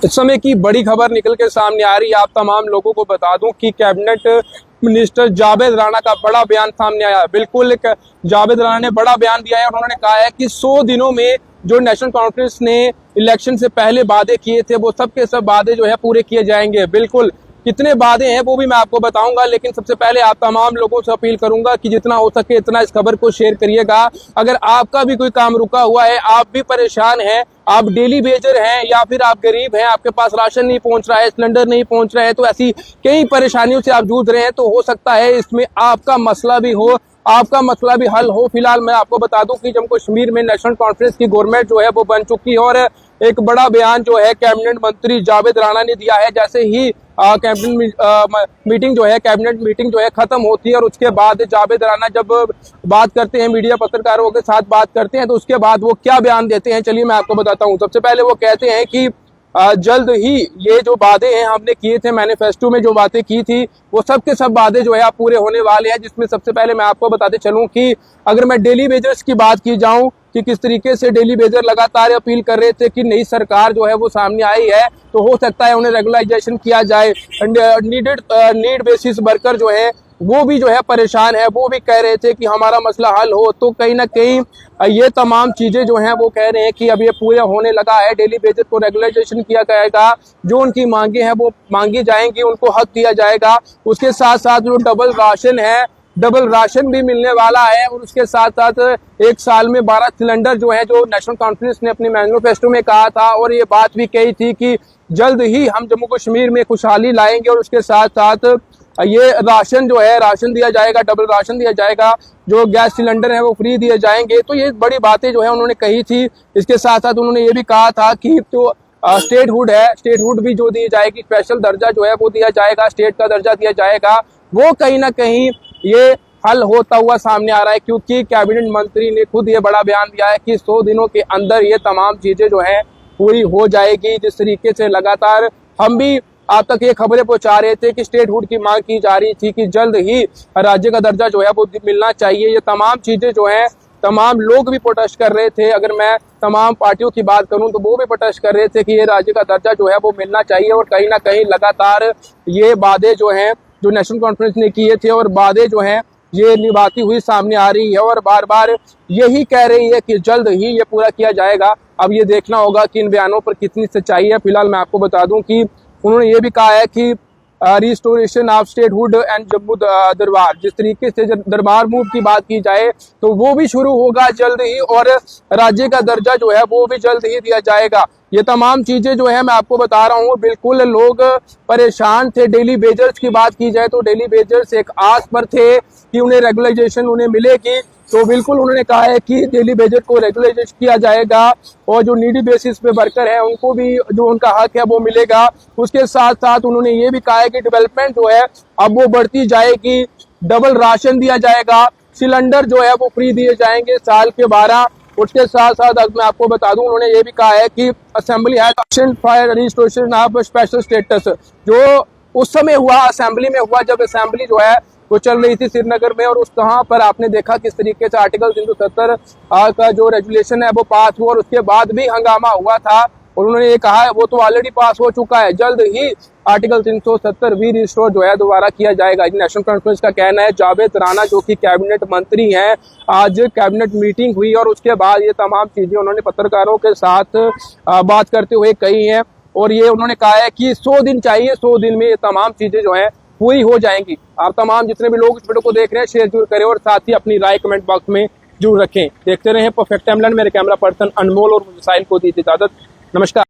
इस समय की बड़ी खबर निकल के सामने आ रही है। आप तमाम लोगों को बता दूं कि कैबिनेट मिनिस्टर जावेद राणा का बड़ा बयान सामने आया। बिल्कुल जावेद राणा ने बड़ा बयान दिया है और उन्होंने कहा है कि 100 दिनों में जो नेशनल कॉन्फ्रेंस ने इलेक्शन से पहले वादे किए थे वो सब के सब वादे जो है पूरे किए जाएंगे। बिल्कुल कितने वादे हैं वो भी मैं आपको बताऊंगा, लेकिन सबसे पहले आप तमाम लोगों से अपील करूंगा कि जितना हो सके इतना इस खबर को शेयर करिएगा। अगर आपका भी कोई काम रुका हुआ है, आप भी परेशान हैं, आप डेली वेजर हैं या फिर आप गरीब हैं, आपके पास राशन नहीं पहुंच रहा है, सिलेंडर नहीं पहुंच रहा है, तो ऐसी कई परेशानियों से आप जूझ रहे हैं, तो हो सकता है इसमें आपका मसला भी हो, आपका मसला भी हल हो। फिलहाल मैं आपको बता दूं कि जम्मू कश्मीर में नेशनल कॉन्फ्रेंस की गवर्नमेंट जो है वो बन चुकी है और एक बड़ा बयान जो है कैबिनेट मंत्री जावेद राणा ने दिया है। जैसे ही कैबिनेट मीटिंग जो है कैबिनेट मीटिंग जो है खत्म होती है और उसके बाद जावेद राणा जब बात करते हैं, मीडिया पत्रकारों के साथ बात करते हैं, तो उसके बाद वो क्या बयान देते हैं चलिए मैं आपको बताता हूँ। सबसे पहले वो कहते हैं कि जल्द ही ये जो वादे हैं हमने किए थे, मैनिफेस्टो में जो बातें की थी वो सब के सब वादे जो है आप पूरे होने वाले हैं। जिसमें सबसे पहले मैं आपको बताते चलूं कि अगर मैं डेली वेजर्स की बात की जाऊं कि किस तरीके से डेली वेजर लगातार अपील कर रहे थे कि नई सरकार जो है वो सामने आई है तो हो सकता है उन्हें रेगुलराइजेशन किया जाए। नीड बेसिस वर्कर जो है वो भी जो है परेशान है, वो भी कह रहे थे कि हमारा मसला हल हो। तो कहीं ना कहीं ये तमाम चीजें जो हैं वो कह रहे हैं कि अब ये पूरा होने लगा है, डेली बेसिस को रेगुलराइजेशन किया जाएगा, जो उनकी मांगे हैं वो मांगी जाएंगी, उनको हक दिया जाएगा। उसके साथ साथ जो डबल राशन है, डबल राशन भी मिलने वाला है और उसके साथ साथ एक साल में 12 सिलेंडर जो है, जो नेशनल कॉन्फ्रेंस ने अपने मैनिफेस्टो में कहा था और ये बात भी कही थी कि जल्द ही हम जम्मू कश्मीर में खुशहाली लाएंगे और उसके साथ साथ ये राशन जो है राशन दिया जाएगा, डबल राशन दिया जाएगा, जो गैस सिलेंडर है वो फ्री दिए जाएंगे। तो ये बड़ी बातें जो है उन्होंने कही थी। इसके साथ साथ उन्होंने ये भी कहा था कि तो स्टेटहुड है, स्टेटहुड भी जो दी जाएगी, स्पेशल दर्जा जो है वो दिया जाएगा, स्टेट का दर्जा दिया जाएगा। वो कहीं ना कहीं ये हल होता हुआ सामने आ रहा है क्योंकि कैबिनेट मंत्री ने खुद ये बड़ा बयान दिया है कि 100 दिनों के अंदर ये तमाम चीजें जो है पूरी हो जाएगी। जिस तरीके से लगातार हम भी आप तक ये खबरें पहुंचा रहे थे कि स्टेटहुड की मांग की जा रही थी कि जल्द ही राज्य का दर्जा जो है वो मिलना चाहिए। ये तमाम चीजें जो है तमाम लोग भी प्रोटेस्ट कर रहे थे। अगर मैं तमाम पार्टियों की बात करूं तो वो भी प्रोटेस्ट कर रहे थे कि ये राज्य का दर्जा जो है वो मिलना चाहिए और कहीं ना कहीं लगातार ये वादे जो हैं जो नेशनल कॉन्फ्रेंस ने किए थे और वादे जो हैं ये निभाती हुई सामने आ रही है और बार बार यही कह रही है कि जल्द ही ये पूरा किया जाएगा। अब ये देखना होगा कि इन बयानों पर कितनी सच्चाई है। फिलहाल मैं आपको बता दूं कि उन्होंने ये भी कहा है कि restoration of statehood and Jammu दरबार, जिस तरीके से दरबार मूव की बात की जाए तो वो भी शुरू होगा जल्द ही और राज्य का दर्जा जो है वो भी जल्द ही दिया जाएगा। ये तमाम चीजें जो है मैं आपको बता रहा हूँ, बिल्कुल लोग परेशान थे। डेली वेजर्स की बात की जाए तो डेली वेजर्स एक आस पर थे कि उन्हें रेगुलराइजेशन उन्हें मिलेगी, तो बिल्कुल उन्होंने कहा है कि डेली वेजर को रेगुलराइजेशन किया जाएगा और जो नीडी बेसिस पे वर्कर है उनको भी जो उनका हक है वो मिलेगा। उसके साथ साथ उन्होंने ये भी कहा है कि डेवलपमेंट जो है अब वो बढ़ती जाएगी, डबल राशन दिया जाएगा, सिलेंडर जो है वो फ्री दिए जाएंगे साल के 12। उसके साथ साथ मैं आपको बता दूं उन्होंने ये भी कहा है कि assembly has action for restoration of special status, जो उस समय हुआ असेंबली में हुआ जब असेंबली जो है वो चल रही थी श्रीनगर में और उस कहाँ पर आपने देखा किस तरीके से आर्टिकल 370 का जो रेगुलेशन है वो पास हुआ और उसके बाद भी हंगामा हुआ था और उन्होंने ये कहा है वो तो ऑलरेडी पास हो चुका है, जल्द ही आर्टिकल 370 भी रिस्टोर जो है दोबारा किया जाएगा। नेशनल कॉन्फ्रेंस का कहना है। जावेद राणा जो कि कैबिनेट मंत्री हैं, आज कैबिनेट मीटिंग हुई और उसके बाद ये तमाम चीजें उन्होंने पत्रकारों के साथ बात करते हुए कही है और ये उन्होंने कहा है कि 100 दिन चाहिए, 100 दिन में ये तमाम चीजें जो है पूरी हो जाएंगी। आप तमाम जितने भी लोग इस वीडियो को देख रहे हैं शेयर जरूर करें और साथ ही अपनी राय कमेंट बॉक्स में जरूर रखें। देखते रहें परफेक्ट टाइमलाइन। मेरे कैमरा पर्सन अनमोल और साहिल को दी इजाजत। नमस्कार।